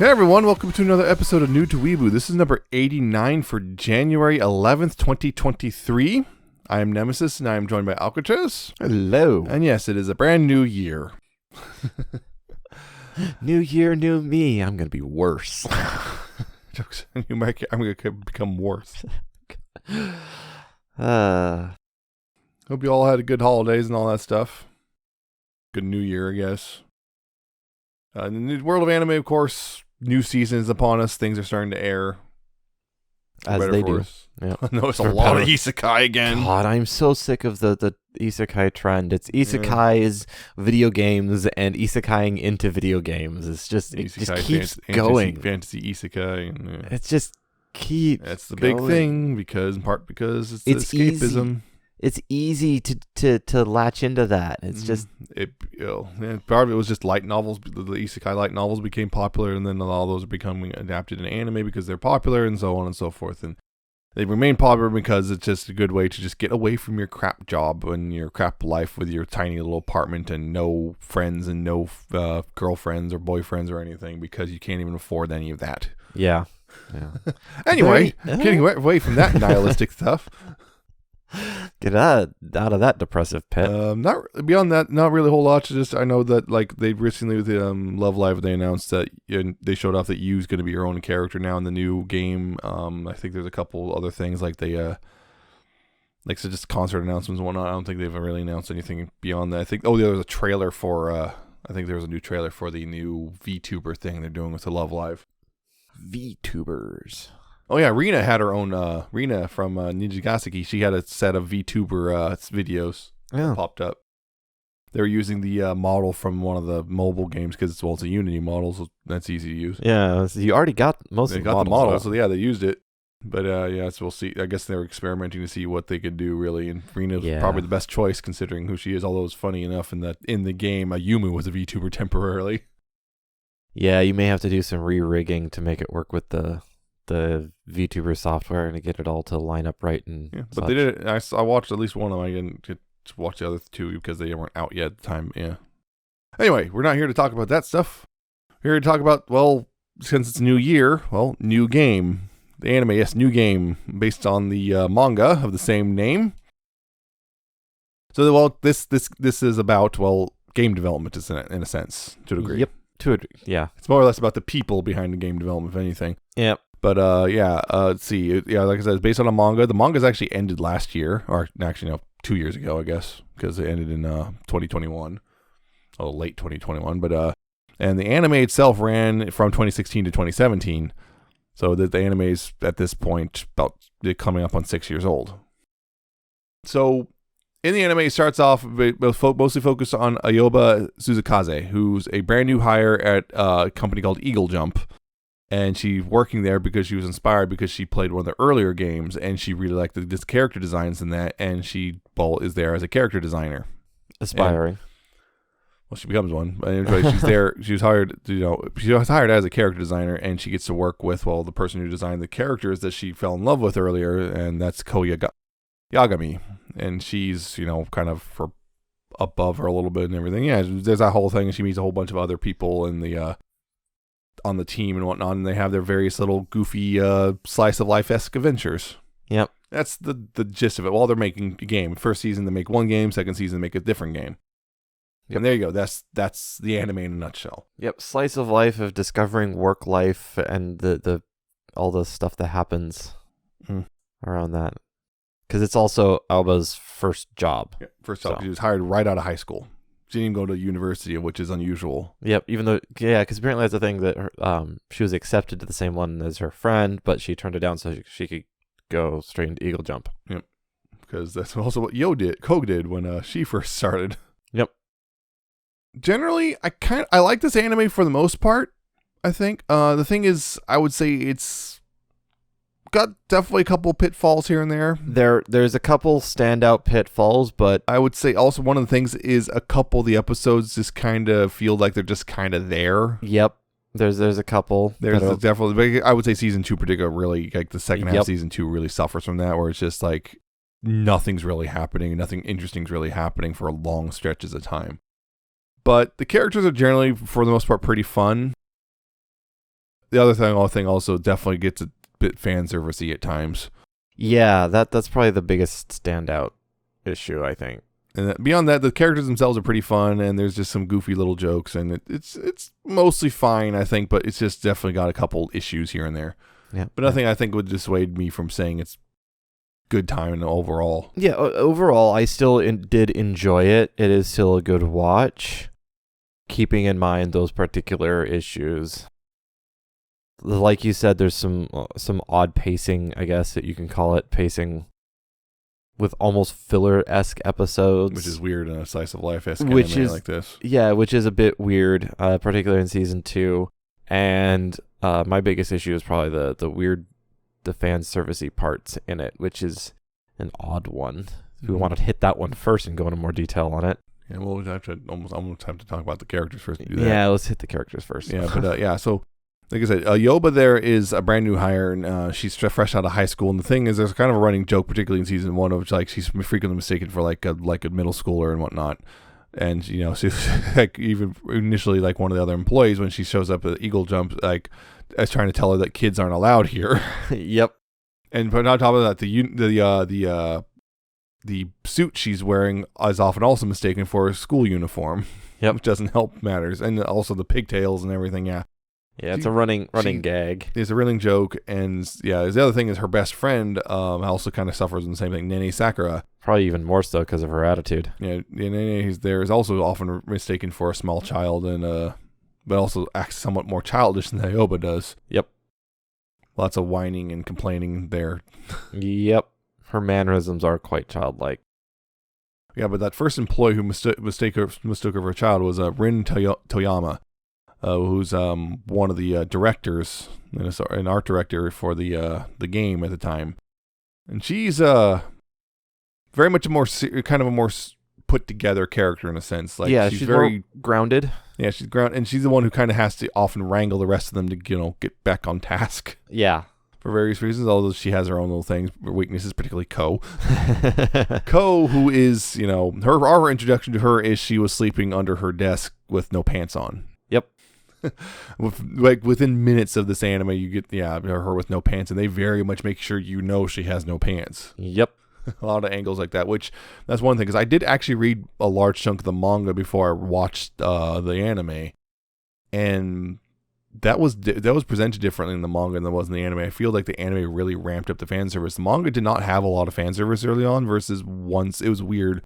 Hey everyone, welcome to another episode of New to Weeaboo. This is number 89 for January 11th, 2023. I am Nemesis and I am joined by Alcatraz. Hello. And yes, it is a brand new year. New year, new me. I'm going to be worse. Jokes. I'm going to become worse. Uh, Hope you all had a good holidays and all that stuff. Good new year, I guess. In the world of anime, of course, new season is upon us. Things are starting to air. as they do. Yeah. I know it's a lot of isekai again. God, I'm so sick of the isekai trend. It's isekais, video games, and isekaiing into video games. It's just, it just keeps going. Fantasy isekai. And, It just keeps That's the going. big thing, because in part because it's escapism. Easy. It's easy to latch into that. It's just part of it was just light novels. The isekai light novels became popular, and then all those are becoming adapted in anime because they're popular, and so on and so forth. And they remain popular because it's just a good way to just get away from your crap job and your crap life with your tiny little apartment and no friends and no girlfriends or boyfriends or anything, because you can't even afford any of that. yeah. Anyway, getting away from that nihilistic stuff. Get out of that depressive pit. Not beyond that, not really a whole lot. Just I know that like they recently with the Love Live, they announced that they showed off that Yu's going to be your own character now in the new game. I think there's a couple other things like they like so just concert announcements and whatnot. I don't think they've really announced anything beyond that. I think there was a trailer for I think there was a new trailer for the new VTuber thing they're doing with the Love Live. VTubers. Oh yeah, Rina had her own. Rina from Ninjagaseki, she had a set of VTuber videos that popped up. They were using the model from one of the mobile games because it's a Unity model, so that's easy to use. Yeah, so you already got most of the models. They got the model, so yeah, they used it. But yeah, so we'll see. I guess they're experimenting to see what they could do really, and Rina's probably the best choice considering who she is. Although it's funny enough in the game, Yumu was a VTuber temporarily. Yeah, you may have to do some re-rigging to make it work with the VTuber software and to get it all to line up right. And but they did it. I watched at least one of them. I didn't get to watch the other two because they weren't out yet at the time. Yeah. Anyway, we're not here to talk about that stuff. We're here to talk about, well, since it's new year, well, new game. The anime, yes, new game based on the manga of the same name. So, well, this is about, well, game development in a sense, to a degree. Yep. Yeah. It's more or less about the people behind the game development, if anything. Yep. But let's see. Yeah, like I said, it's based on a manga. The manga's actually ended last year, or actually, no, 2 years ago, I guess, because it ended in 2021, late 2021. But and the anime itself ran from 2016 to 2017, so that the anime is at this point about coming up on 6 years old. So in the anime, it starts off mostly focused on Ayoba Suzukaze, who's a brand new hire at a company called Eagle Jump. And she's working there because she was inspired because she played one of the earlier games and she really liked the character designs in that. And she is there as a character designer. Aspiring. She becomes one. But anyway, she's there. She was hired. She was hired as a character designer, and she gets to work with the person who designed the characters that she fell in love with earlier, and that's Yagami. And she's kind of above her a little bit and everything. Yeah, there's that whole thing. And she meets a whole bunch of other people in the on the team and whatnot, and they have their various little goofy slice of life-esque adventures. Yep. That's the gist of it. While they're making a game. First season, they make one game. Second season, they make a different game. Yep. And there you go. That's the anime in a nutshell. Yep. Slice of life of discovering work life and the all the stuff that happens around that. Because it's also Alba's first job. Yeah, first job. She was hired right out of high school. She didn't even go to university, which is unusual. Yep, even though, because apparently that's the thing that she was accepted to the same one as her friend, but she turned it down so she could go straight into Eagle Jump. Yep, because that's also what Kogue did when she first started. Yep. Generally, I like this anime for the most part, I think. The thing is, I would say it's got definitely a couple pitfalls here and there. There's a couple standout pitfalls, but I would say also one of the things is a couple of the episodes just kind of feel like they're just kind of there. Yep. There's a couple. There's definitely, I would say season 2 particularly, really, like the second half of season 2 really suffers from that, where it's just like nothing's really happening, nothing interesting is really happening for long stretches of time. But the characters are generally, for the most part, pretty fun. the other thing also definitely gets a bit fan servicey at times. Yeah, that's probably the biggest standout issue, I think. And beyond that, the characters themselves are pretty fun, and there's just some goofy little jokes, and it's mostly fine, I think, but it's just definitely got a couple issues here and there. Yeah, but nothing I think would dissuade me from saying it's good time overall. Yeah, overall, I still did enjoy it. It is still a good watch, keeping in mind those particular issues. Like you said, there's some odd pacing, I guess that you can call it, pacing with almost filler-esque episodes, which is weird in a slice of life-esque anime like this. Yeah, which is a bit weird, particularly in season 2. And my biggest issue is probably the fan servicey parts in it, which is an odd one. We want to hit that one first and go into more detail on it. Yeah, we'll have to almost have to talk about the characters first. To do that. Yeah, let's hit the characters first. Yeah, but so like I said, Yoba there is a brand new hire, and she's fresh out of high school. And the thing is, there's kind of a running joke, particularly in season 1, of which like she's frequently mistaken for like a middle schooler and whatnot. And she's like even initially like one of the other employees when she shows up at Eagle Jump, like is trying to tell her that kids aren't allowed here. Yep. And but on top of that, the suit she's wearing is often also mistaken for a school uniform. Yep. Which doesn't help matters, and also the pigtails and everything. Yeah. Yeah, it's a running gag. It's a running joke, and yeah, the other thing is her best friend also kind of suffers from the same thing, Nene Sakura. Probably even more so because of her attitude. Yeah, Nene is also often mistaken for a small child, and but also acts somewhat more childish than Aoba does. Yep. Lots of whining and complaining there. Yep. Her mannerisms are quite childlike. Yeah, but that first employee who mistook her for a child was Rin Toyama. Who's one of the directors, an art director for the game at the time, and she's very much a more put together character in a sense. Like yeah, she's very more grounded. Yeah, she's grounded, and she's the one who kind of has to often wrangle the rest of them to get back on task. Yeah. For various reasons, although she has her own little things, weaknesses, particularly Ko. Ko, who is, our introduction to her is she was sleeping under her desk with no pants on. Yep. Within minutes of this anime, you get her with no pants, and they very much make sure she has no pants. Yep. A lot of angles like that, which that's one thing, because I did actually read a large chunk of the manga before I watched the anime, and that was presented differently in the manga than it was in the anime. I feel like the anime really ramped up the fan service. The manga did not have a lot of fan service early on, versus once it was weird.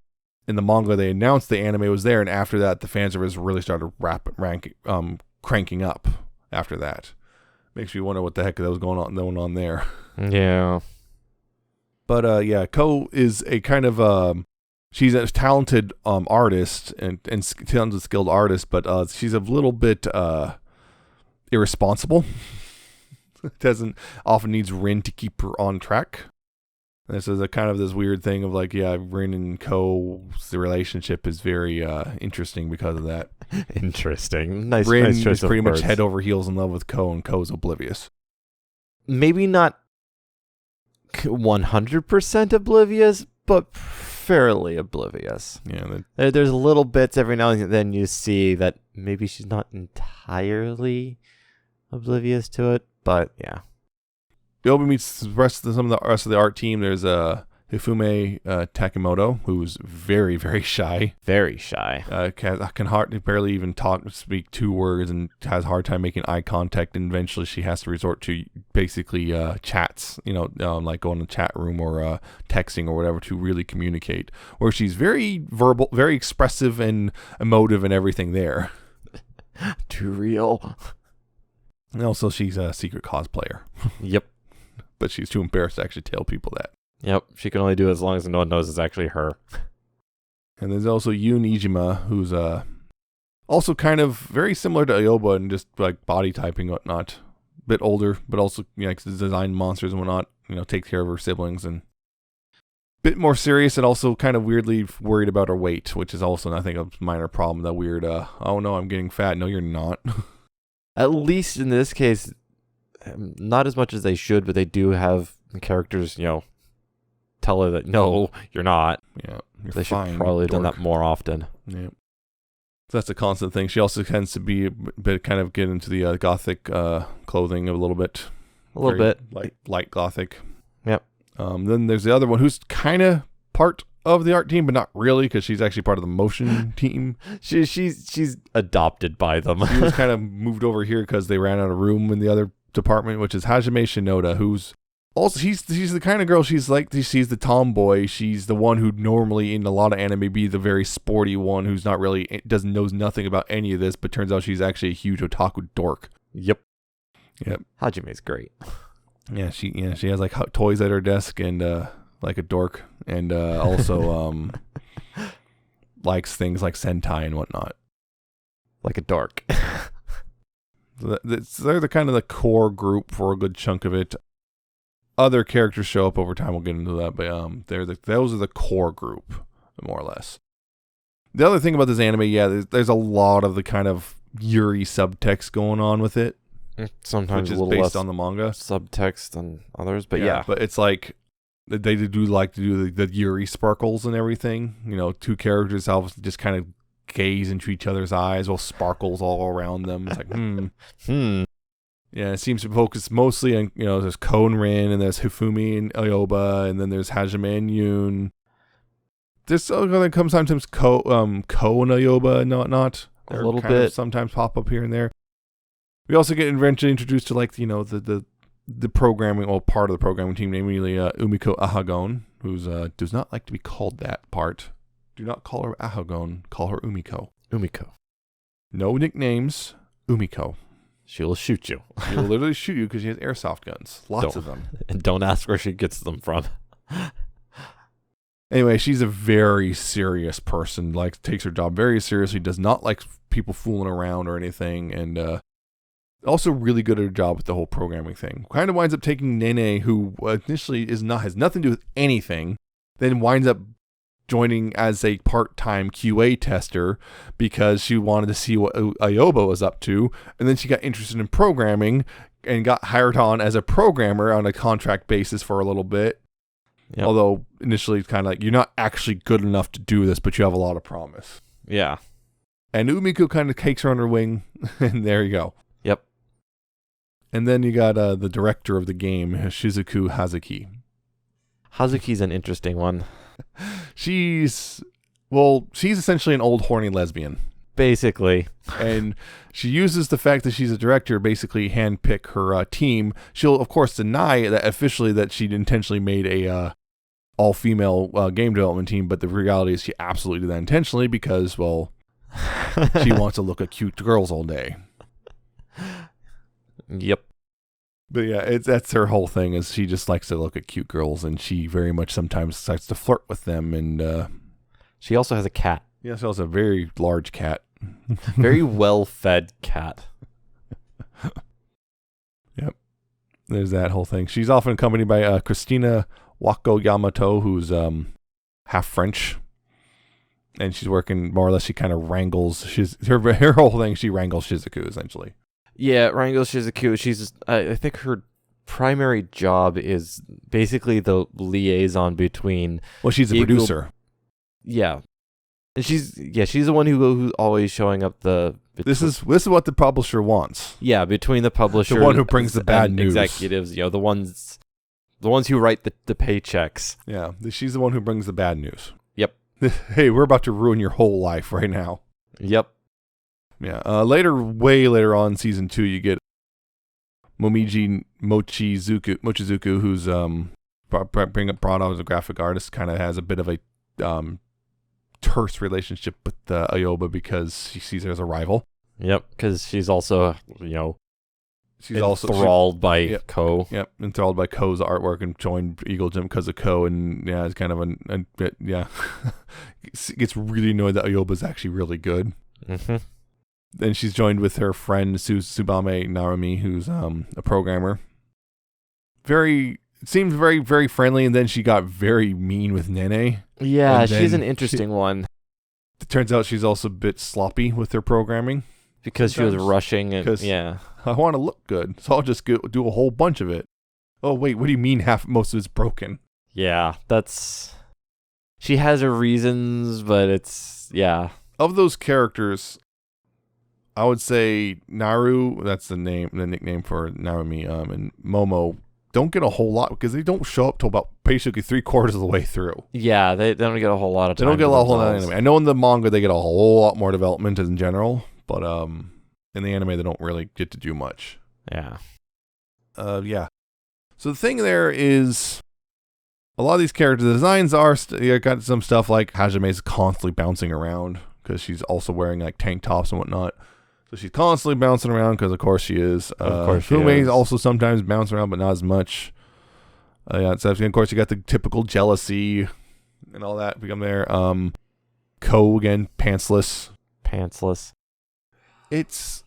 In the manga, they announced the anime was there, and after that, the fan service really started cranking up. After that, makes me wonder what the heck that was going on there. Yeah. But Ko is a kind of she's a talented artist and talented skilled artist, but she's a little bit irresponsible. Doesn't often needs Rin to keep her on track. And this is a kind of this weird thing of like, Rin and Ko's relationship is very interesting because of that. Interesting. Rin nice choice is of pretty much words. head over heels in love with Ko, and Ko's oblivious. Maybe not 100% oblivious, but fairly oblivious. Yeah. There's little bits every now and then you see that maybe she's not entirely oblivious to it, but yeah. Yoba meets some of the rest of the art team. There's Hifume Takimoto, who's very, very shy. Very shy. Can barely even speak 2 words, and has a hard time making eye contact. And eventually, she has to resort to basically chats. Like going to the chat room or texting or whatever to really communicate. Where she's very verbal, very expressive and emotive, and everything there. Too real. And also, she's a secret cosplayer. Yep. But she's too embarrassed to actually tell people that. Yep, she can only do it as long as no one knows it's actually her. And there's also Yoon Ijima, who's also kind of very similar to Aoba and just like body typing and whatnot. Bit older, but also design monsters and whatnot. Takes care of her siblings, and bit more serious, and also kind of weirdly worried about her weight, which is also, I think, a minor problem. That weird, oh no, I'm getting fat. No, you're not. At least in this case, not as much as they should, but they do have characters, tell her that no, you're not. Yeah, they should probably have done that more often. Yeah. So that's a constant thing. She also tends to be a bit kind of get into the gothic clothing a little bit. A little bit. Light gothic. Yep. Then there's the other one who's kind of part of the art team, but not really, because she's actually part of the motion team. She's adopted by them. She was kind of moved over here because they ran out of room in the other department, which is Hajime Shinoda, who's also she's the kind of girl, she's the tomboy. She's the one who normally in a lot of anime be the very sporty one who's not really knows nothing about any of this, but turns out she's actually a huge otaku dork. Yep. Yep. Hajime's great. Yeah, she has like toys at her desk and like a dork, and also likes things like Sentai and whatnot. Like a dork. So they're the kind of the core group for a good chunk of it. Other characters show up over time. We'll get into that, but those are the core group, more or less. The other thing about this anime, there's a lot of the kind of Yuri subtext going on with it. Sometimes which is a little based less on the manga subtext than others, but yeah. But it's like they do like to do the Yuri sparkles and everything. You know, two characters just kind of gaze into each other's eyes, while sparkles all around them. It's like Yeah, it seems to focus mostly on, there's Ko and Rin, and there's Hifumi and Ayoba, and then there's Hajime and Yoon. There's going to come sometimes Ko and Ayoba and whatnot. A little bit. Sometimes pop up here and there. We also get eventually introduced to the programming, or part of the programming team, namely Umiko Ahagon, who does not like to be called that part. Do not call her Ahagon, call her Umiko. Umiko. No nicknames, Umiko. She'll shoot you. She'll literally shoot you because she has airsoft guns. Lots of them. And don't ask where she gets them from. Anyway, she's a very serious person, takes her job very seriously, does not like people fooling around or anything, and also really good at her job with the whole programming thing. Kind of winds up taking Nene, who initially has nothing to do with anything, then winds up joining as a part-time QA tester because she wanted to see what Ayoba was up to, and then she got interested in programming and got hired on as a programmer on a contract basis for a little bit. Yep. Although initially it's kind of like, you're not actually good enough to do this, but you have a lot of promise. Yeah. And Umiko kind of takes her on her wing, and there you go. Yep. And then you got the director of the game, Shizuku Hazuki. Hazuki's an interesting one. She's essentially an old horny lesbian. Basically. And she uses the fact that she's a director basically handpick her team. She'll, of course, deny that officially that she intentionally made a all-female game development team, but the reality is she absolutely did that intentionally because, she wants to look at cute girls all day. Yep. But yeah, that's her whole thing, is she just likes to look at cute girls, and she very much sometimes starts to flirt with them. And she also has a cat. Yeah, she also has a very large cat. Very well-fed cat. Yep. There's that whole thing. She's often accompanied by Christina Wako Yamato, who's half French. And she's working, more or less, she kind of wrangles, her whole thing, she wrangles Shizuku, essentially. Yeah, wrangles Shizuku. She's, I think her primary job is basically the liaison between... Well, she's a producer. Yeah. And she's the one who's always showing up This is what the publisher wants. Yeah, between the publisher... The one who brings the bad news. Executives, the ones who write the paychecks. Yeah, she's the one who brings the bad news. Yep. Hey, we're about to ruin your whole life right now. Yep. Yeah. Way later on in season 2, you get Momiji Mochizuku, who's brought out as a graphic artist, kind of has a bit of a terse relationship with Ayoba because she sees her as a rival. Yep, because she's also, she's also enthralled by Ko. Yep, enthralled by Ko's artwork and joined Eagle Gym because of Ko, and it's kind of gets really annoyed that Ayoba's actually really good. Mm-hmm. Then she's joined with her friend Tsubame Narumi, who's a programmer. Seemed very, very friendly, and then she got very mean with Nene. Yeah, she's an interesting one. It turns out she's also a bit sloppy with her programming. Because she was rushing, and yeah. I want to look good, so I'll just do a whole bunch of it. Oh, wait, what do you mean most of it's broken? Yeah, she has her reasons, but it's of those characters, I would say Naru, that's the nickname for Narumi, and Momo don't get a whole lot because they don't show up till about basically 3/4 of the way through. Yeah, they don't get a whole lot of time. They don't get a whole lot of anime. I know in the manga they get a whole lot more development in general, but in the anime they don't really get to do much. Yeah. Yeah. So the thing there is, a lot of these character designs are got some stuff like Hajame's constantly bouncing around because she's also wearing like tank tops and whatnot. So she's constantly bouncing around because of course she is. Of course she Fume's is. also sometimes bounce around, but not as much. Yeah, so of course you got the typical jealousy and all that become there. Ko again, pantsless. It's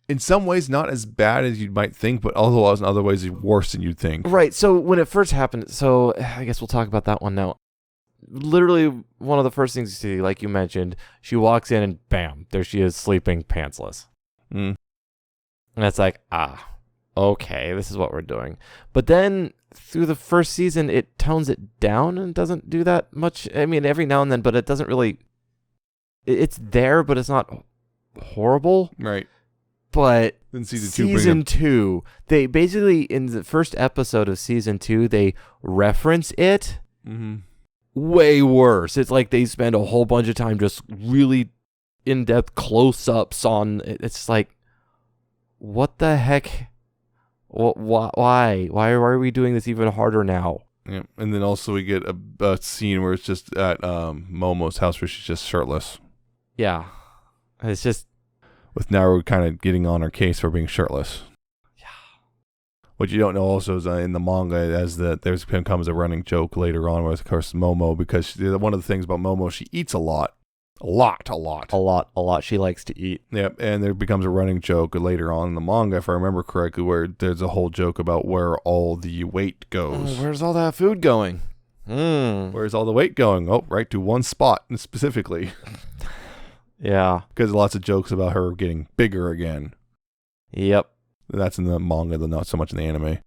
in some ways not as bad as you might think, but otherwise in other ways worse than you'd think. Right. So when it first happened, so I guess we'll talk about that one now. Literally one of the first things you see, like you mentioned, she walks in and bam, there she is sleeping pantsless. Mm. And it's like, okay, this is what we're doing. But then through the first season, it tones it down and doesn't do that much. I mean, every now and then, but it doesn't really, it's there, but it's not horrible. Right. But Then season two, they basically, in the first episode of season 2, they reference it. Mm-hmm. Way worse. It's like they spend a whole bunch of time just really in-depth close-ups on. It's like, what the heck? Why are we doing this even harder now? Yeah, and then also we get a scene where it's just at Momo's house where she's just shirtless. Yeah, it's just with Naru kind of getting on her case for being shirtless. Yeah. What you don't know also is in the manga, as there's becomes a running joke later on with, of course, Momo, because one of the things about Momo, she eats a lot. A lot. She likes to eat. Yep, and there becomes a running joke later on in the manga, if I remember correctly, where there's a whole joke about where all the weight goes. Where's all that food going? Where's all the weight going? Oh, right to one spot specifically. Yeah. Because lots of jokes about her getting bigger again. Yep. That's in the manga, though not so much in the anime.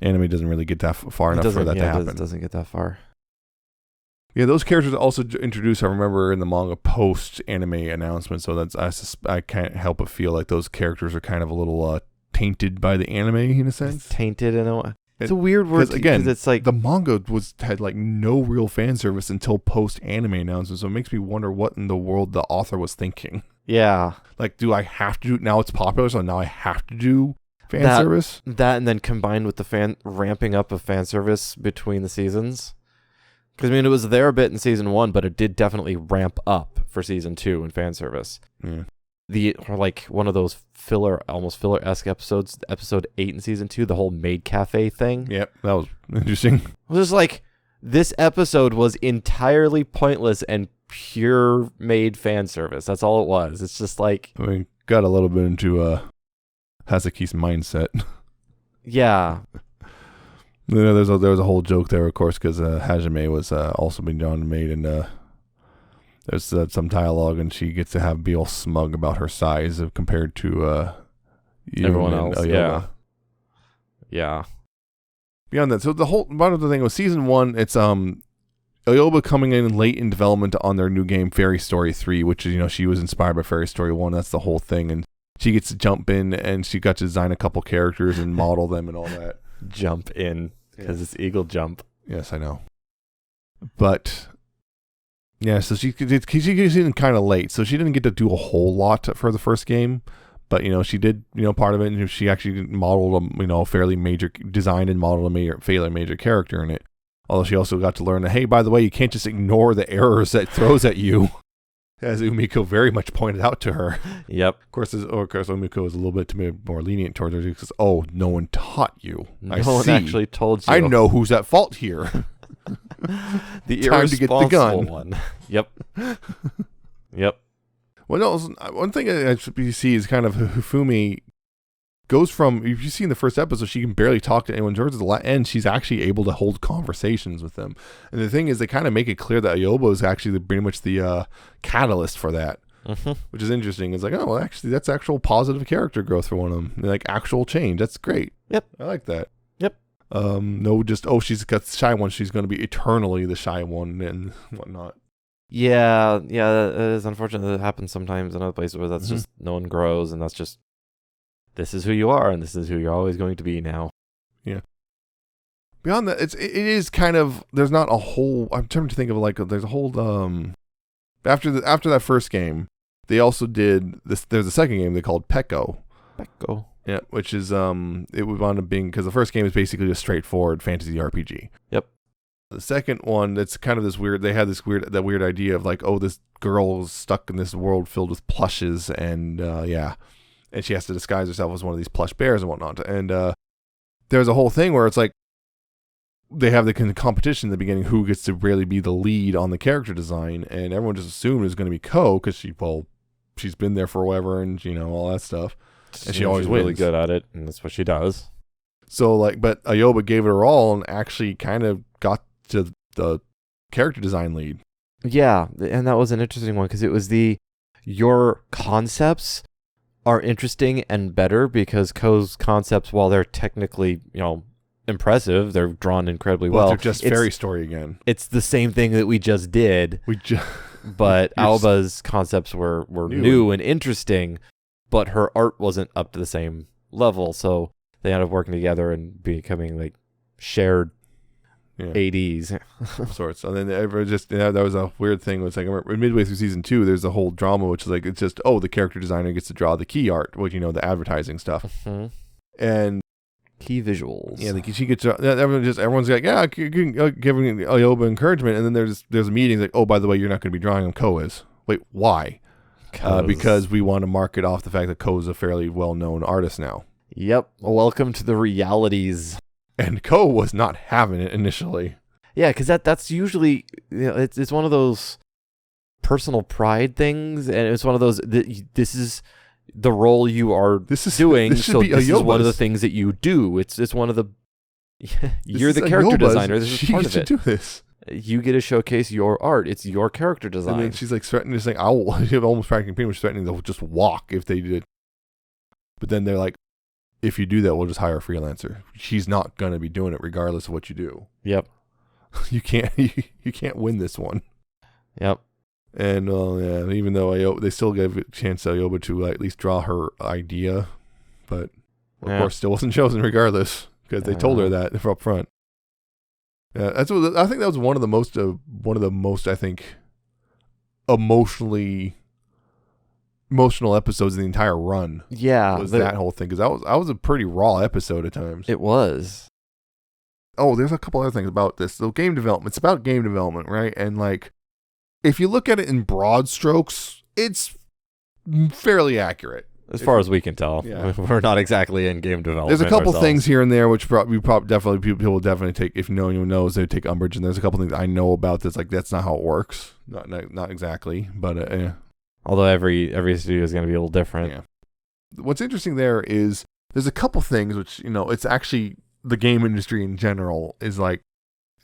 Anime doesn't really get that far enough for that to happen. It doesn't get that far. Yeah, those characters are also introduced, I remember, in the manga post-anime announcement, so that's I can't help but feel like those characters are kind of a little tainted by the anime, in a sense. Tainted in a way. It's a weird word, because again, it's like the manga had like no real fan service until post-anime announcement, so it makes me wonder what in the world the author was thinking. Yeah. Like, do I have to do, now it's popular, so now I have to do fan service? That, and then combined with the ramping up of fan service between the seasons. Because, I mean, it was there a bit in season 1, but it did definitely ramp up for season 2 in fan service. Yeah. One of those almost filler-esque episodes, episode 8 in season 2, the whole maid cafe thing. Yep, that was interesting. It was just like, this episode was entirely pointless and pure made fan service. That's all it was. It's just like, I mean, got a little bit into Hazuki's mindset. Yeah. You know, there was a whole joke there, of course, because Hajime was also being John maid, and there's some dialogue, and she gets to be all smug about her size compared to everyone else. Aoyama. Yeah. Beyond that, so the whole part of the thing was season 1. It's Aoyama coming in late in development on their new game Fairy Story 3, which is, she was inspired by Fairy Story 1. That's the whole thing, and she gets to jump in, and she got to design a couple characters and model them and all that. Jump in, because it's Eagle Jump. Yes, I know. But yeah, so she gets in kind of late, so she didn't get to do a whole lot for the first game. But she did part of it, and she actually modeled a fairly major, designed and modeled a fairly major character in it. Although she also got to learn that, hey, by the way, you can't just ignore the errors that it throws at you, as Umiko very much pointed out to her. Yep. Of course, Umiko is a little bit more lenient towards her because, oh, no one taught you. No one actually told you. I know who's at fault here. The Time to get the gun. One. Yep. Yep. Well, no, one thing you see is kind of Hifumi goes from, if you see in the first episode, she can barely talk to anyone. Towards the end, she's actually able to hold conversations with them. And the thing is, they kind of make it clear that Aoyama is actually pretty much the catalyst for that, which is interesting. It's like, oh, well, actually, that's actual positive character growth for one of them. Like, actual change. That's great. Yep. I like that. Yep. No, just, she's got the shy one. She's going to be eternally the shy one and whatnot. Yeah, it is unfortunate that it happens sometimes in other places where that's Mhm. just no one grows, and that's just this is who you are, and this is who you're always going to be now. Beyond that, it is kind of, there's not a whole, I'm trying to think of like, there's a whole, after that first game, they also did this, there's a second game they called Pecco. Go. Yeah, which is, it would wind up being, because the first game is basically a straightforward fantasy RPG. Yep. The second one, it's kind of this weird, they had this weird idea of like, oh, this girl is stuck in this world filled with plushes, and and she has to disguise herself as one of these plush bears and whatnot. And there's a whole thing where it's like, they have the competition in the beginning who gets to really be the lead on the character design, and everyone just assumed it was going to be Ko because she's been there forever and all that stuff, and she always She's wins. really good at it, and that's what she does. So but Ayoba gave it her all and actually kind of got to the character design lead. Yeah, and that was an interesting one because it was your concepts are interesting and better because Ko's concepts, while they're technically impressive, they're drawn incredibly well. They're just fairy story again. It's the same thing that we just did. But Alba's concepts were new and interesting, but her art wasn't up to the same level. So they ended up working together and becoming like shared ADs of sorts. And then that was a weird thing. It was like midway through season 2, there's a whole drama, which is like it's just the character designer gets to draw the key art, which the advertising stuff, and key visuals. Yeah, she gets everyone's like, yeah, giving Ayoba encouragement, and then there's a meeting like, oh, by the way, you're not going to be drawing him. Ko is. Wait, why? Because we want to market off the fact that Ko is a fairly well-known artist now. Yep. Welcome to the realities. And Ko was not having it initially. Yeah, because that's usually it's one of those personal pride things, and it's one of those this is the role you are doing. This is one of the things that you do. It's one of the you're the character designer. This is part of it. Do this. You get to showcase your art. It's your character design. And then she's like threatening, just like I will. Almost practically pretty much threatening to just walk if they did. But then they're like, if you do that, we'll just hire a freelancer. She's not gonna be doing it regardless of what you do. Yep. You can't win this one. Yep. And even though they still gave a chance to Ayoba to at least draw her idea, but of course still wasn't chosen regardless because they told her that up front. Yeah, I think that was one of the most I think emotional episodes of the entire run. Yeah, was that whole thing because that was a pretty raw episode at times. It was. Oh, there's a couple other things about this. So game development. It's about game development, right? And like, if you look at it in broad strokes, it's fairly accurate. As far as we can tell. Yeah. We're not exactly in game development. There's a couple ourselves. things here and there which people will definitely take, if anyone knows, they take umbrage. And there's a couple things I know about that's like, that's not how it works. Not exactly, but although every studio is going to be a little different. Yeah. What's interesting there is there's a couple things which, it's actually the game industry in general is like,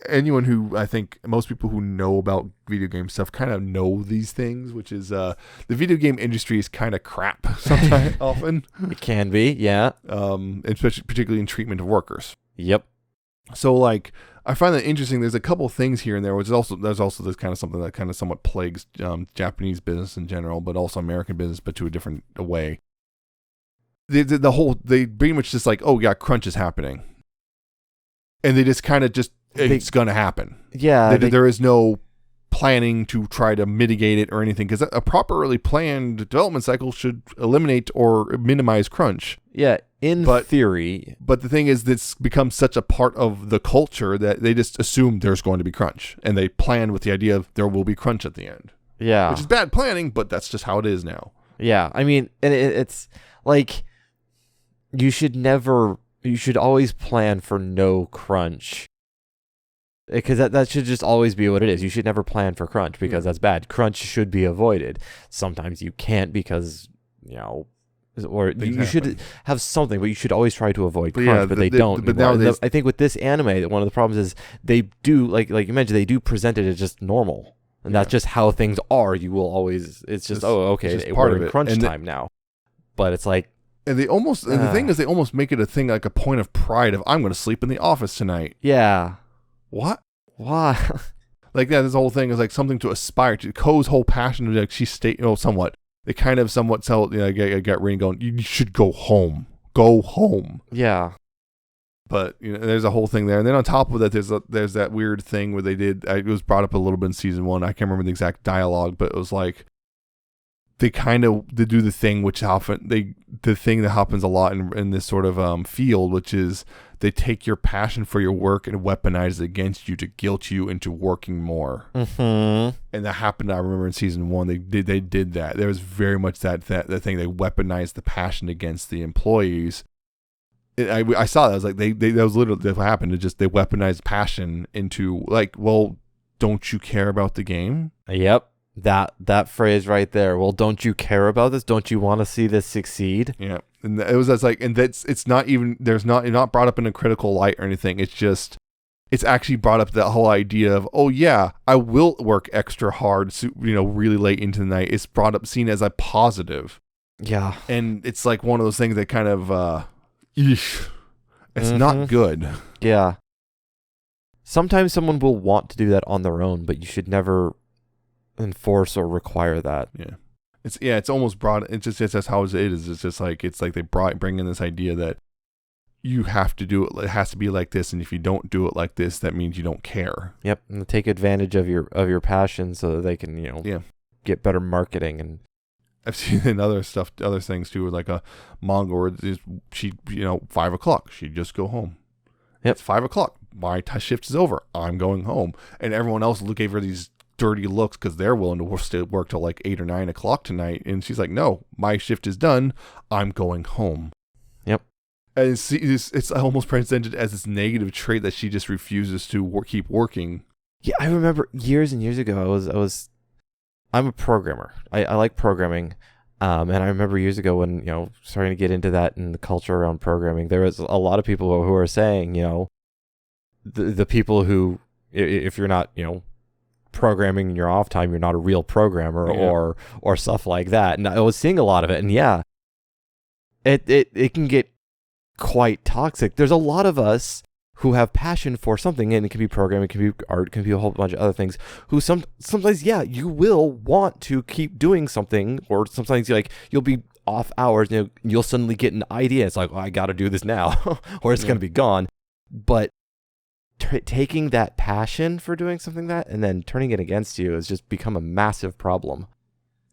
anyone who, I think most people who know about video game stuff kind of know these things, which is the video game industry is kind of crap sometimes. Often it can be, yeah. Especially particularly in treatment of workers. Yep. So like I find that interesting. There's a couple things here and there, which is there's also this kind of something that kind of somewhat plagues Japanese business in general, but also American business, but to a different way. They pretty much just like, oh yeah, crunch is happening, and they just kind of just. It's going to happen. Yeah. There is no planning to try to mitigate it or anything because a properly planned development cycle should eliminate or minimize crunch. Yeah, in theory. But the thing is, this becomes such a part of the culture that they just assume there's going to be crunch. And they plan with the idea of there will be crunch at the end. Yeah. Which is bad planning, but that's just how it is now. Yeah. I mean, and it's like you should always plan for no crunch. Because that should just always be what it is. You should never plan for crunch because that's bad. Crunch should be avoided. Sometimes you can't because, or you should have something, but you should always try to avoid crunch, but they don't. But nowadays, I think with this anime, one of the problems is they do, like you mentioned, they do present it as just normal. And that's just how things are. You will always, it's just, okay, we're in crunch time now. But it's like, and they almost, and the thing is, they almost make it a thing, like a point of pride of, I'm going to sleep in the office tonight. Yeah. What? Why? Like this whole thing is like something to aspire to. Ko's whole passion, like she somewhat. They kind of somewhat tell, got Rain going, you should go home. Go home. Yeah. But there's a whole thing there, and then on top of that, there's that weird thing where it was brought up a little bit in season 1. I can't remember the exact dialogue, but it was like they do the thing the thing that happens a lot in this sort of field, which is they take your passion for your work and weaponize it against you to guilt you into working more. Mm-hmm. And that happened. I remember in season 1, they did that. There was very much that thing. They weaponized the passion against the employees. I saw that. I was like, that was literally what happened. They weaponized passion into like, well, don't you care about the game? Yep. That phrase right there. Well, don't you care about this? Don't you want to see this succeed? Yeah. And it was just like, and it's not even, you're not brought up in a critical light or anything. It's actually brought up that whole idea of, oh yeah, I will work extra hard, really late into the night. It's brought up, seen as a positive. Yeah. And it's like one of those things that kind of, it's not good. Yeah. Sometimes someone will want to do that on their own, but you should never enforce or require that. Yeah. It's almost broad. It's just how it is. It's just like, they bring in this idea that you have to do it. It has to be like this. And if you don't do it like this, that means you don't care. Yep. And take advantage of your passion so that they can, get better marketing. And I've seen in other things too, like a manga where she, 5 o'clock, she'd just go home. Yep. It's 5 o'clock. My shift is over. I'm going home. And everyone else gave her these dirty looks because they're willing to still work till like 8 or 9 o'clock tonight. And she's like, no, my shift is done. I'm going home. Yep. And it's almost presented as this negative trait that she just refuses to keep working. Yeah, I remember years and years ago, I'm a programmer. I like programming. And I remember years ago when, starting to get into that and the culture around programming, there was a lot of people who were saying, the people who, if you're not, programming in your off time, you're not a real programmer or stuff like that. And I was seeing a lot of it, and yeah, it can get quite toxic. There's a lot of us who have passion for something, and it can be programming, it can be art, it can be a whole bunch of other things, who sometimes you will want to keep doing something, or sometimes you'll be off hours, you'll suddenly get an idea. It's like, I got to do this now or it's going to be gone. But taking that passion for doing something and then turning it against you has just become a massive problem.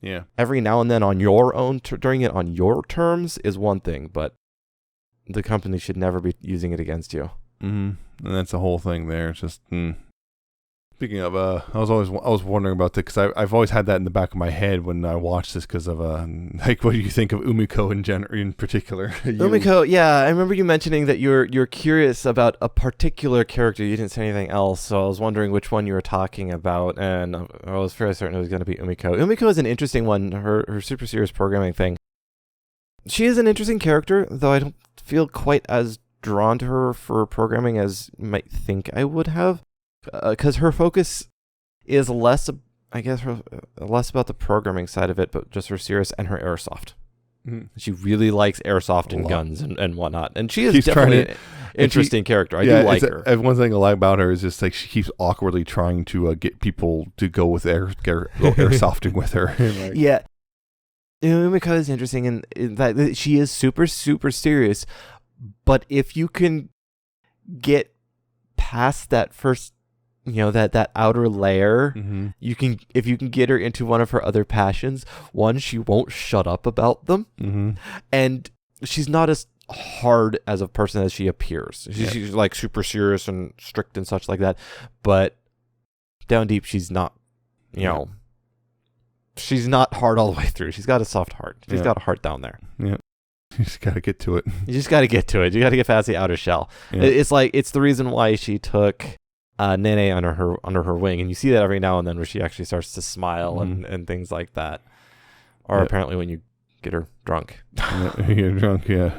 Yeah. Every now and then on your own, doing it on your terms is one thing, but the company should never be using it against you. Mm-hmm. And that's the whole thing there. It's just, Speaking of, I was wondering about this because I've always had that in the back of my head when I watched this because of what do you think of Umiko in particular? Umiko, yeah, I remember you mentioning that you're curious about a particular character. You didn't say anything else, so I was wondering which one you were talking about, and I was fairly certain it was going to be Umiko. Umiko is an interesting one. Her super serious programming thing. She is an interesting character, though I don't feel quite as drawn to her for programming as you might think I would have. Because her focus is less about the programming side of it, but just her serious and her airsoft. Mm-hmm. She really likes airsoft and guns and whatnot. And she's definitely an interesting character. I do like her. One thing I like about her is just like she keeps awkwardly trying to get people to go with airsofting with her. Yeah. Umiko is interesting in that she is super, super serious. But if you can get past that first, that outer layer, mm-hmm. If you can get her into one of her other passions, one, she won't shut up about them, mm-hmm. and she's not as hard as a person as she appears. She's like super serious and strict and such like that, but down deep, she's not, she's not hard all the way through. She's got a soft heart. She's got a heart down there. Yeah. You just got to get to it. You got to get past the outer shell. Yeah. It's the reason why she took Nene under her wing, and you see that every now and then where she actually starts to smile mm-hmm. and things like that. Or apparently when you get her drunk. You're drunk, yeah.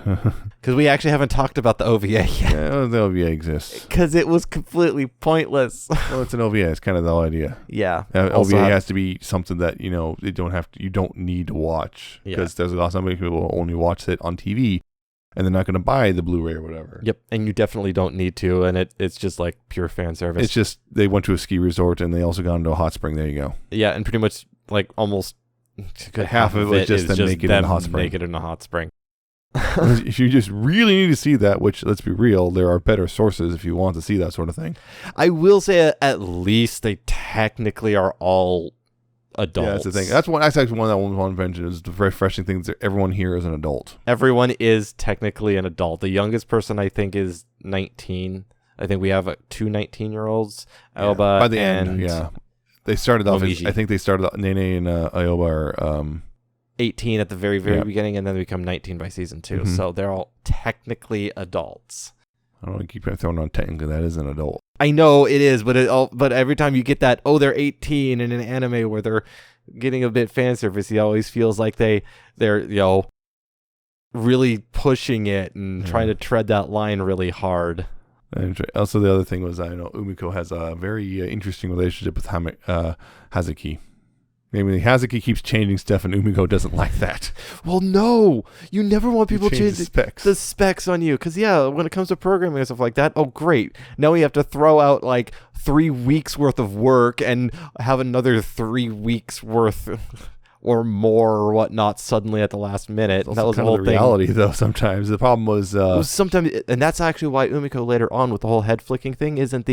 Because we actually haven't talked about the OVA yet. Yeah, the OVA exists. Because it was completely pointless. Well, it's an OVA. It's kind of the whole idea. Yeah. OVA has to be something that you don't need to watch because there's a lot of people who only watch it on TV. and they're not going to buy the Blu-ray or whatever. Yep, and you definitely don't need to, and it's just like pure fan service. It's just they went to a ski resort and they also got into a hot spring. There you go. Yeah, and pretty much like almost half of it was just them naked in a hot spring. Naked in a hot spring. If you just really need to see that, which let's be real, there are better sources if you want to see that sort of thing. I will say at least they technically are all adults. Yeah, that's the thing. That's actually one that one mentioned is the refreshing thing that everyone here is an adult. Everyone is technically an adult. The youngest person I think is 19. I think we have 2 19-year-olds. Aoba by the end, yeah. They started off Momiji. I think they started Nene and Aoba are 18 at the very beginning, and then they become 19 by season 2. Mhm. So they're all technically adults. I don't want to keep throwing on technically that is an adult. I know it is, but but every time you get that, they're 18 in an anime where they're getting a bit fan service, it always feels like they're really pushing it and trying to tread that line really hard. And also, the other thing was I know Umiko has a very interesting relationship with Hazuki. Maybe Hazuki keeps changing stuff, and Umiko doesn't like that. Well, no, you never want people change changing the specs on you, because when it comes to programming and stuff like that, great. Now we have to throw out like 3 weeks worth of work and have another 3 weeks worth or more or whatnot suddenly at the last minute. That was the whole thing. Reality, though. Sometimes the problem was sometimes, and that's actually why Umiko later on with the whole head flicking thing isn't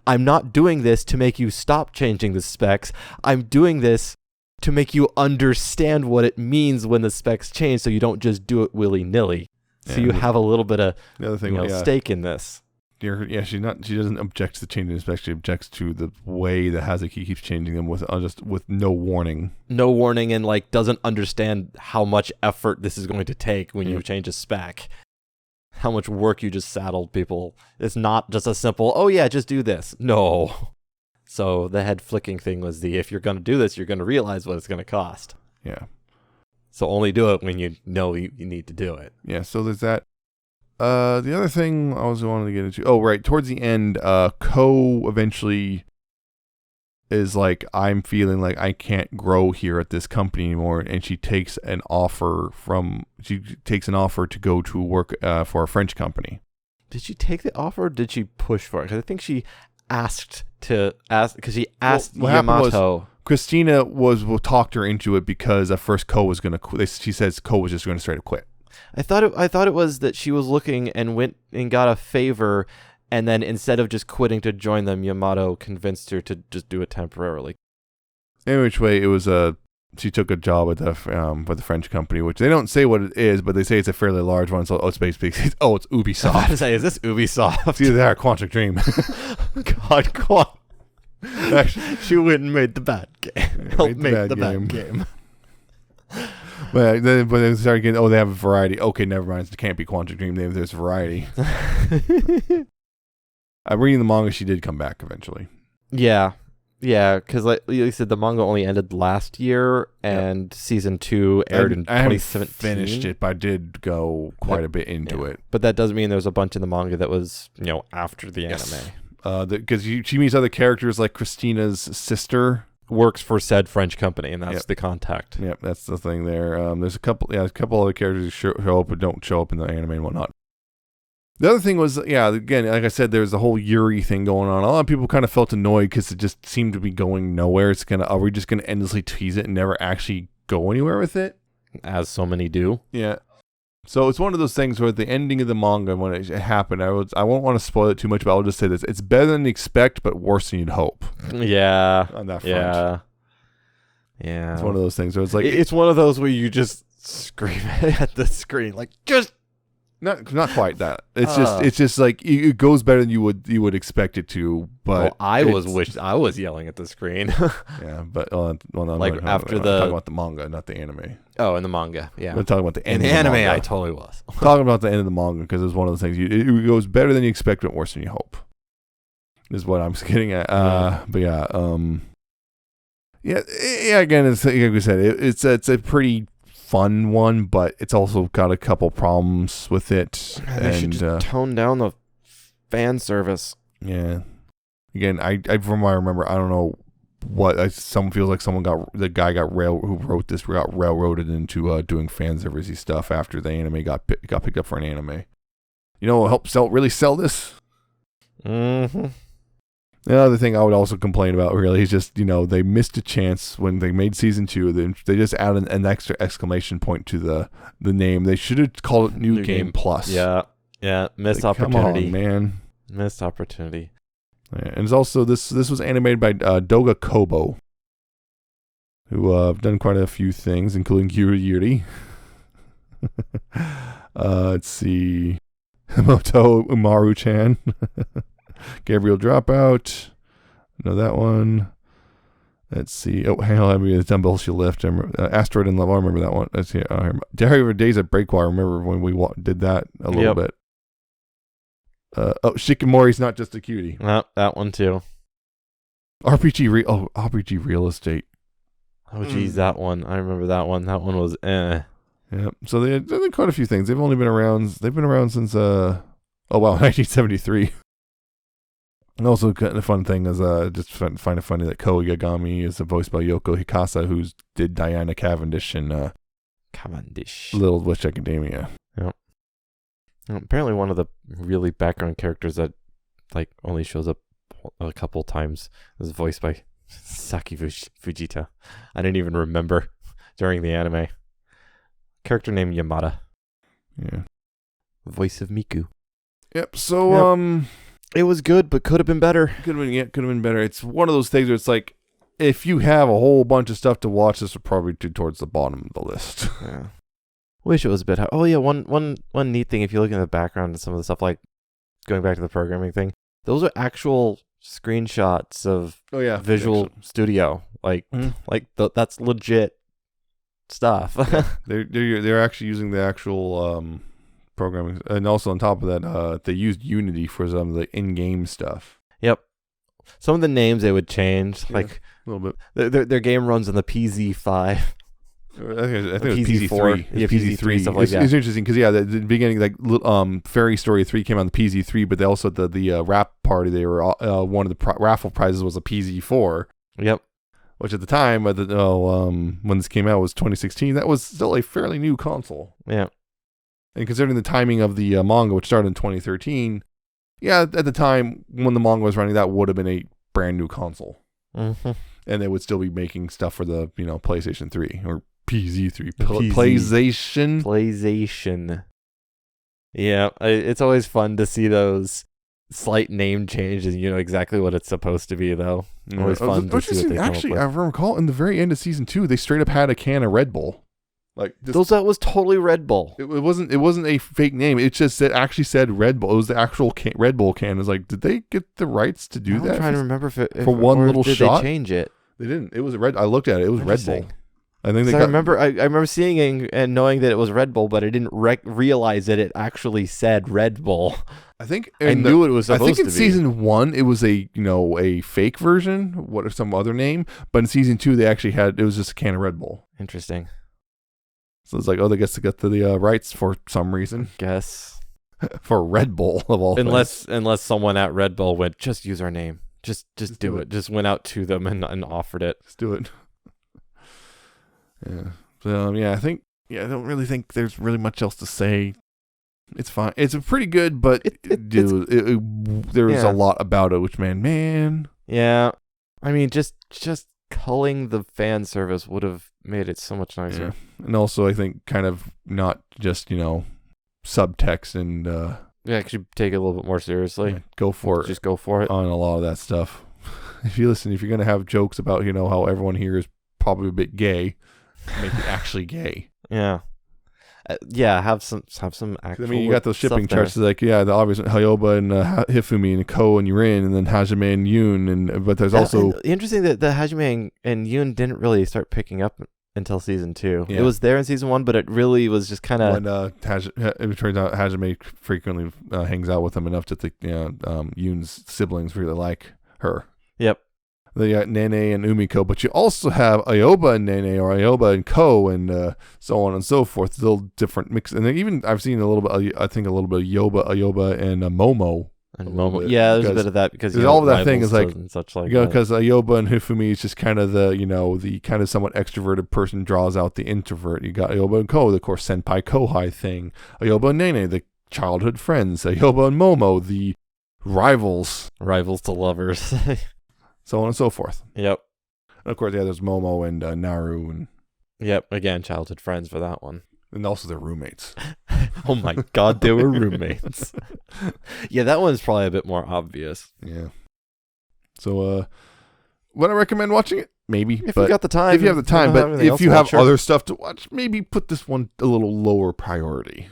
I'm not doing this to make you stop changing the specs. I'm doing this to make you understand what it means when the specs change, so you don't just do it willy-nilly. So you have a little bit of the other thing, stake in this. She doesn't object to the change in specs. She objects to the way that Hazuki keeps changing them with no warning. No warning, and doesn't understand how much effort this is going to take when you change a spec. How much work you just saddled people. It's not just a simple, just do this. No. So the head flicking thing was if you're going to do this, you're going to realize what it's going to cost. Yeah. So only do it when you know you need to do it. Yeah, so there's that. The other thing I was wanting to get into, towards the end, Ko eventually is like, I'm feeling like I can't grow here at this company anymore, and she takes an offer to go to work for a French company. Did she take the offer, or did she push for it? Because I think she because she asked Yamato. Christina talked her into it because at first Ko was going to quit. She says Ko was just going to straight up quit. I thought it was that she was looking and went and got a favor, and then instead of just quitting to join them, Yamato convinced her to just do it temporarily. In which way, it was she took a job with the French company, which they don't say what it is, but they say it's a fairly large one. So it's basically it's Ubisoft. I was about to say, is this Ubisoft? It's either that or Quantic Dream. God, actually, she went and made the bad game. Helped make the bad game. But then they started getting, they have a variety. Okay, never mind. It can't be Quantic Dream. There's variety. I'm reading the manga. She did come back eventually. Yeah, because like you said, the manga only ended last year, and season 2 aired in 2017. I haven't finished it, but I did go quite a bit into it. But that does mean there's a bunch in the manga that was after the anime. Because she meets other characters like Christina's sister. Works for said French company, and that's the contact. Yep, that's the thing there. There's a couple other characters who show up but don't show up in the anime and whatnot. The other thing was, again, like I said, there's the whole Yuri thing going on. A lot of people kind of felt annoyed because it just seemed to be going nowhere. Are we just gonna endlessly tease it and never actually go anywhere with it? As so many do. Yeah. So it's one of those things where at the ending of the manga, when it happened, I won't want to spoil it too much, but I'll just say this: it's better than you expect, but worse than you'd hope. Yeah. On that front. Yeah. It's one of those things where it's like it's one of those where you just scream at the screen, like just. Not quite that. It's just like it goes better than you would expect it to. But I was yelling at the screen. Yeah, but I'm talking about the manga, not the anime. Oh, in the manga, yeah. We're talking about the end. In the anime, I totally was talking about the end of the manga because it's one of those things. It goes better than you expect, but worse than you hope. Is what I'm getting at. But yeah, Again, it's like we said, it's a pretty fun one, but it's also got a couple problems with it. They should just tone down the fan service. Yeah. Again, I from what I remember, I don't know some feels like the guy who wrote this got railroaded into doing fan servicey stuff after the anime got picked up for an anime. You know what helped really sell this? Mm-hmm. The other thing I would also complain about really is just, they missed a chance when they made season 2. They just added an extra exclamation point to the name. They should have called it New Game Plus. Yeah. Missed opportunity. Come on, man. Missed opportunity. Yeah, and it's also this was animated by Doga Kobo, who have done quite a few things, including Yuri Yuri. Let's see, Moto Umaru-chan, Gabriel Dropout. Know that one. Let's see. Oh, hell, I mean, the dumbbell she lift. Asteroid in Love. I remember that one. Let's see. Diary of Days at Breakwire. I remember when we did that a little bit. Shikimori's Not Just a Cutie. That one too. RPG Real Estate. Oh, geez, that one. I remember that one. That one was Yeah. So they've done quite a few things. They've only been around. They've been around since 1973. And also, kind of fun thing is just find it funny that Ko Yagami is voiced by Yoko Hikasa, who did Diana Cavendish in Little Witch Academia. Yep. Apparently, one of the really background characters that only shows up a couple times is voiced by Saki Fujita. I didn't even remember during the anime. Character named Yamada. Yeah. Voice of Miku. Yep. So it was good, but could have been better. Could have been better. It's one of those things where it's like, if you have a whole bunch of stuff to watch, this would probably be towards the bottom of the list. Yeah. Wish it was a bit. Oh yeah, one neat thing. If you look in the background and some of the stuff, like going back to the programming thing, those are actual screenshots of Visual Studio. That's legit stuff. Yeah. They're actually using the actual programming, and also on top of that, they used Unity for some of the in-game stuff. Yep. Some of the names they would change, a little bit. Their game runs on the PZ5. I think it was PZ3. Yeah, PZ3, stuff like that. It's interesting because the beginning, Fairy Story 3 came on the PZ3, but they also the rap party. They were one of the raffle prizes was a PZ4. Yep. Which at the time, when this came out was 2016. That was still a fairly new console. Yeah. And considering the timing of the manga, which started in 2013, at the time when the manga was running, that would have been a brand new console. Mm-hmm. And they would still be making stuff for the PlayStation 3 or PZ3. PlayStation. Yeah, it's always fun to see those slight name changes. You know exactly what it's supposed to be, though. Always fun to see what they come up with. I recall in the very end of season 2, they straight up had a can of Red Bull. That was totally Red Bull. It wasn't a fake name. It just actually said Red Bull. It was the actual Red Bull can. It's like, did they get the rights to do that? I'm trying to remember if for one little shot. Did they change it? They didn't. It was I looked at it. It was Red Bull. I think I remember seeing and knowing that it was Red Bull, but I didn't realize that it actually said Red Bull. I think I knew it was supposed to be. I think in season 1 it was a fake version, some other name, but in season 2 they actually it was just a can of Red Bull. Interesting. So it's like, they get to get the rights for some reason. Guess for Red Bull of all things. Unless someone at Red Bull went, just use our name, just do it. Just went out to them and offered it. Just do it. Yeah. So I think I don't really think there's really much else to say. It's fine. It's pretty good, but there was a lot about it, which man. Yeah. I mean, just culling the fan service would have made it so much nicer. Yeah. And also, I think kind of not just subtext and actually take it a little bit more seriously. Go for it. Just go for it on a lot of that stuff. If you're going to have jokes about how everyone here is probably a bit gay, make it actually gay. Yeah. Have some actual. I mean, you got those shipping charts like the obvious Hyoba and Hifumi and Ko and Yurin, and then Hajime and Yoon, but there's also interesting that the Hajime and Yoon didn't really start picking up until season 2. Yeah. It was there in season 1, but it really was just kind of when it turns out Hajime frequently hangs out with them enough to think Yoon's siblings really like her. Yep. They got Nene and Umiko, but you also have Aoba and Nene, or Aoba and Ko, and so on and so forth. Little different mix, and then even I've seen a little bit. I think a little bit of Aoba and Momo And a little Momo, bit, yeah, there's a because bit of that because all of that thing is rivals like, and such like you know, that. because Ayoba and Hifumi is just kind of the kind of somewhat extroverted person draws out the introvert. You got Ayoba and Ko, the of course senpai kohai thing. Ayoba and Nene, the childhood friends. Ayoba and Momo, the rivals, Rivals to lovers. so on and so forth. Yep. And of course, yeah, there's Momo and Naru Yep. Again, childhood friends for that one. and also their roommates. Oh my God, they were roommates. Yeah, that one's probably a bit more obvious. Yeah. So, would I recommend watching it? Maybe. If but you got the time. if you have the time, don't have but anything if else you to have watch, sure. other stuff to watch, maybe put this one a little lower priority.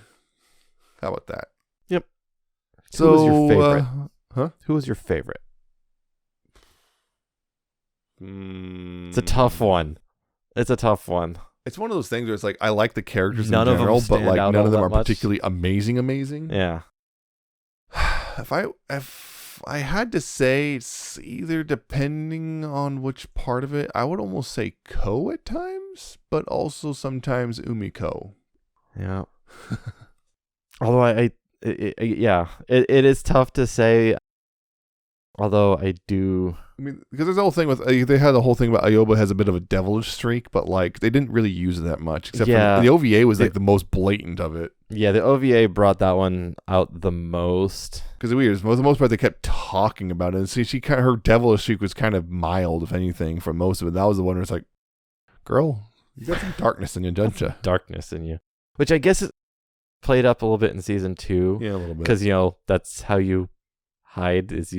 How about that? Yep. So, Who was your favorite? huh? Who was your favorite? It's a It's tough one. It's a tough one. It's one of those things where it's like I like the characters None in of them general, but stand like out none all of them that are much. particularly amazing. Yeah. If I had to say, it's either depending on which part of it, I would almost say Ko at times, but also sometimes Umiko. Yeah. Although it is tough to say. Although I do. I mean, because there's the whole thing with they had the whole thing about Ayoba has a bit of a devilish streak, but like they didn't really use it that much. Except for the OVA was like the most blatant of it. Yeah, the OVA brought that one out the most. Because for the most part, they kept talking about it. And see, she kind of, her devilish streak was kind of mild, if anything, for most of it. That was the one where it's like, girl, you got some darkness in you, don't you? Darkness in you, which I guess is played up a little bit in season 2. Yeah, a little bit. Because that's how you hide is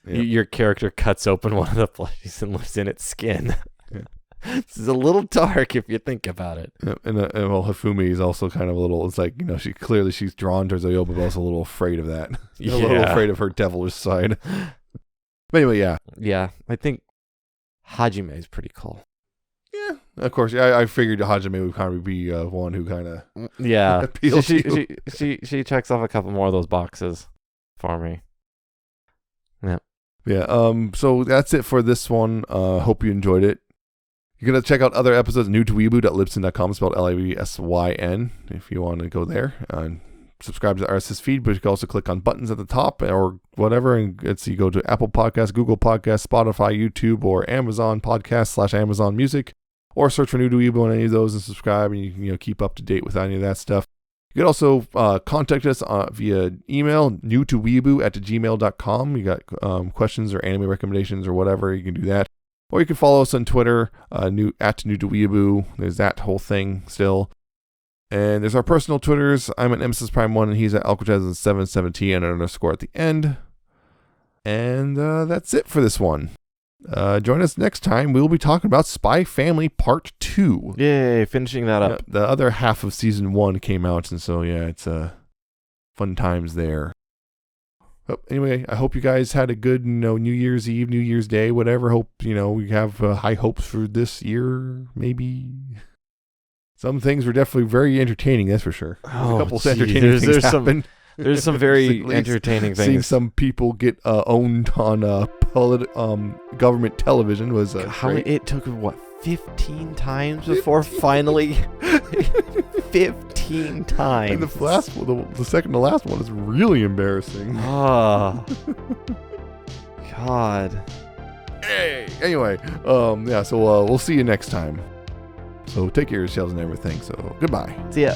your character cuts open one of the fleshies and lives in its skin. Yeah. This is a little dark if you think about it. Yeah, and well, Hifumi is also kind of a little. It's like she's drawn towards Ayoba, but also a little afraid of that. A little afraid of her devilish side. But anyway, yeah. Yeah, I think Hajime is pretty cool. Yeah, of course. Yeah, I figured Hajime would kind of be one who kind of appeals to you. She checks off a couple more of those boxes for me. Yeah. Yeah. So that's it for this one. Hope you enjoyed it. You're going to check out other episodes, newtoweeaboo.libsyn.com, spelled Libsyn, if you want to go there. And subscribe to the RSS feed, but you can also click on buttons at the top or whatever. And you go to Apple Podcasts, Google Podcasts, Spotify, YouTube, or Amazon Podcasts / Amazon Music, or search for New to Weeaboo on any of those and subscribe, and you can keep up to date with any of that stuff. You can also contact us via email, newtoweeaboo@gmail.com. You got questions or anime recommendations or whatever, you can do that. Or you can follow us on Twitter, @newtoweeaboo. There's that whole thing still. And there's our personal Twitters. I'm at Nemesis Prime 1, and he's at Alcatraz717 and an _ at the end. And that's it for this one. Join us next time. We'll be talking about Spy Family Part 2. Yay, finishing that up. Yeah, the other half of Season 1 came out, and so, yeah, it's fun times there. But anyway, I hope you guys had a good, New Year's Eve, New Year's Day, whatever. Hope, we have high hopes for this year, maybe. Some things were definitely very entertaining, that's for sure. There's a couple of entertaining things happen. There's some very entertaining things. Seeing some people get owned on government television was great. It took 15 times before finally 15 times. And the second to last one is really embarrassing. Oh. God. Hey. Anyway, so we'll see you next time. So take care of yourselves and everything. So goodbye. See ya.